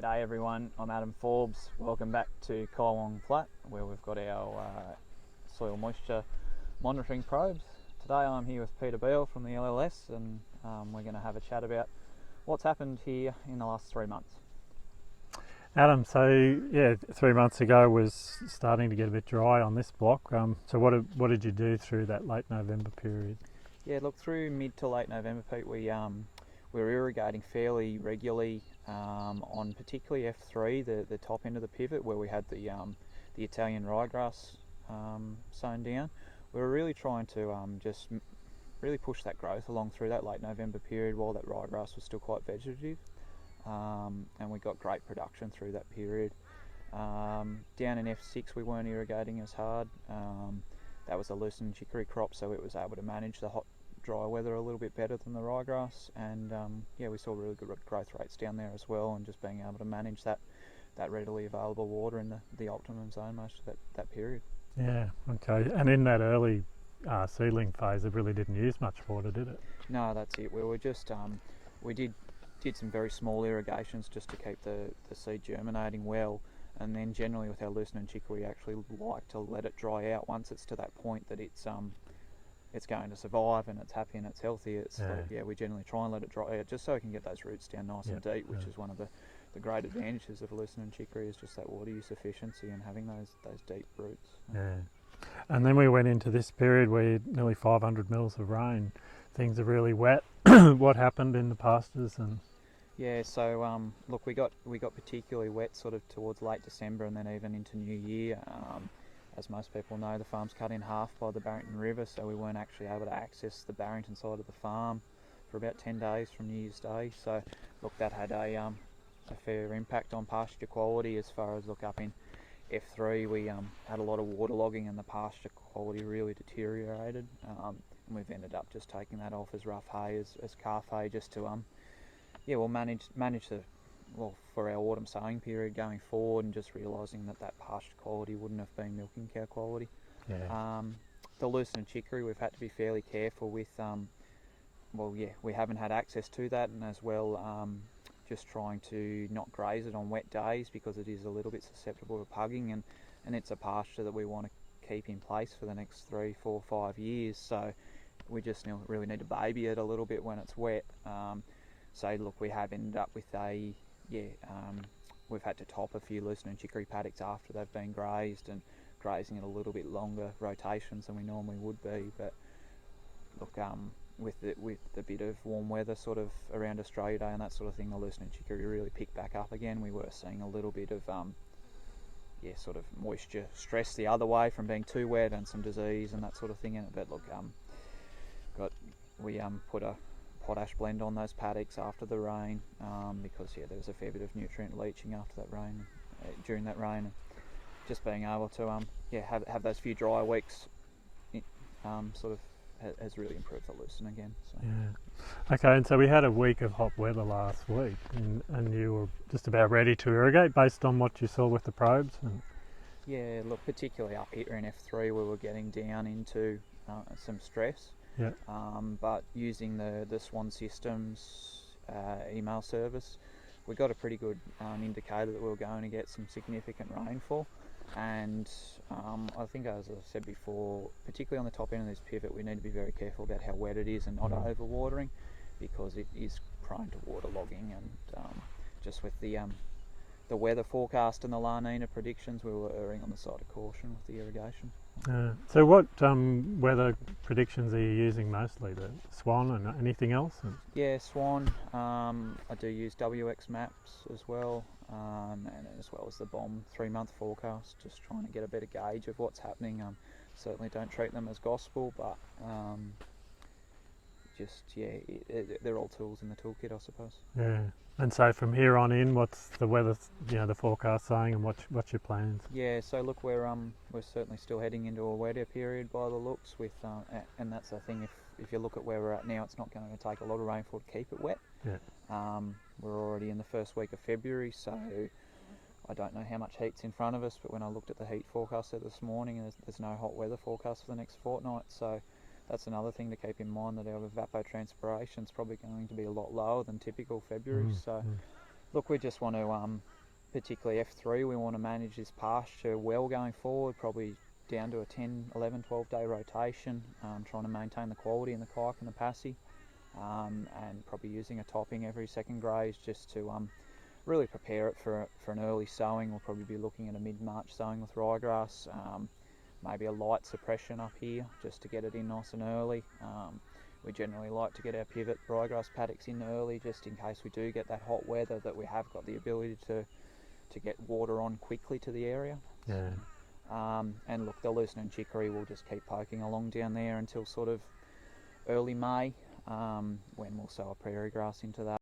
G'day everyone, I'm Adam Forbes. Welcome back to Kywong Flat, where we've got our soil moisture monitoring probes. Today I'm here with Peter Beale from the LLS, and we're going to have a chat about what's happened here in the last 3 months. Adam, so yeah, 3 months ago was starting to get a bit dry on this block. So what did you do through that late November period? Yeah, look, through mid to late November, Pete, we were irrigating fairly regularly on particularly F3, the top end of the pivot where we had the Italian ryegrass sown down. We were really trying to just really push that growth along through that late November period while that ryegrass was still quite vegetative, and we got great production through that period. Down in F6 we weren't irrigating as hard. That was a loosened chicory crop, so it was able to manage the hot dry weather a little bit better than the ryegrass, and yeah, we saw really good growth rates down there as well, and just being able to manage that readily available water in the optimum zone most of that period. Yeah, okay. And in that early seedling phase, it really didn't use much water, did it? No, that's it. We were just we did some very small irrigations just to keep the seed germinating well, and then generally with our loosening chicory, we actually like to let it dry out once it's to that point that it's going to survive and it's happy and it's healthy. We generally try and let it dry out just so we can get those roots down nice and deep, which is one of the great advantages of loosening chicory, is just that water use efficiency and having those deep roots. Yeah. And then we went into this period where nearly 500 mils of rain. Things are really wet. What happened in the pastures? And yeah, so look, we got particularly wet sort of towards late December and then even into New Year. As most people know, the farm's cut in half by the Barrington River, so we weren't actually able to access the Barrington side of the farm for about 10 days from New Year's Day. So look, that had a fair impact on pasture quality. As far as, look, up in F3 we had a lot of waterlogging and the pasture quality really deteriorated, and we've ended up just taking that off as rough hay, as calf hay, just to manage for our autumn sowing period going forward, and just realising that pasture quality wouldn't have been milking cow quality. yeah. The loosening chicory, we've had to be fairly careful with. We haven't had access to that, and as well just trying to not graze it on wet days because it is a little bit susceptible to pugging, and it's a pasture that we want to keep in place for the next 3, 4, 5 years. So we just really need to baby it a little bit when it's wet. So look, we have ended up with we've had to top a few loosening chicory paddocks after they've been grazed, and grazing at a little bit longer rotations than we normally would be. But look, with the bit of warm weather sort of around Australia Day and that sort of thing, the loosening chicory really picked back up again. We were seeing a little bit of sort of moisture stress the other way from being too wet and some disease and that sort of thing in it. But look, we put a potash blend on those paddocks after the rain, because there was a fair bit of nutrient leaching after that rain, during that rain, and just being able to have those few dry weeks sort of has really improved the loosen again. So. Yeah. Okay, and so we had a week of hot weather last week, and you were just about ready to irrigate based on what you saw with the probes. Yeah, look, particularly up here in F3 we were getting down into some stress. Yeah. But using the Swan Systems email service, we got a pretty good indicator that we were going to get some significant rainfall. And I think, as I said before, particularly on the top end of this pivot, we need to be very careful about how wet it is and not overwatering, because it is prone to waterlogging. And just with the weather forecast and the La Nina predictions, we were erring on the side of caution with the irrigation. So what weather predictions are you using mostly? The Swan and anything else? Yeah, Swan. I do use WX maps as well, and as well as the BOM 3-month forecast, just trying to get a better gauge of what's happening. Certainly don't treat them as gospel, but they're all tools in the toolkit, I suppose. Yeah. And so from here on in, what's the weather, the forecast saying, and what's your plans? Yeah, so look, we're certainly still heading into a wetter period by the looks, with and that's the thing. If you look at where we're at now, it's not going to take a lot of rainfall to keep it wet. Yeah. We're already in the first week of February, so I don't know how much heat's in front of us. But when I looked at the heat forecast this morning, there's no hot weather forecast for the next fortnight. So that's another thing to keep in mind, that our evapotranspiration is probably going to be a lot lower than typical February. So Look, we just want to, particularly F3, we want to manage this pasture well going forward, probably down to a 10, 11, 12 day rotation, trying to maintain the quality in the kike and the passy, and probably using a topping every second graze just to really prepare it for an early sowing. We'll probably be looking at a mid-March sowing with ryegrass, maybe a light suppression up here just to get it in nice and early. We generally like to get our pivot ryegrass paddocks in early just in case we do get that hot weather, that we have got the ability to get water on quickly to the area. Yeah. And look, the loosening chicory will just keep poking along down there until sort of early May, when we'll sow a prairie grass into that.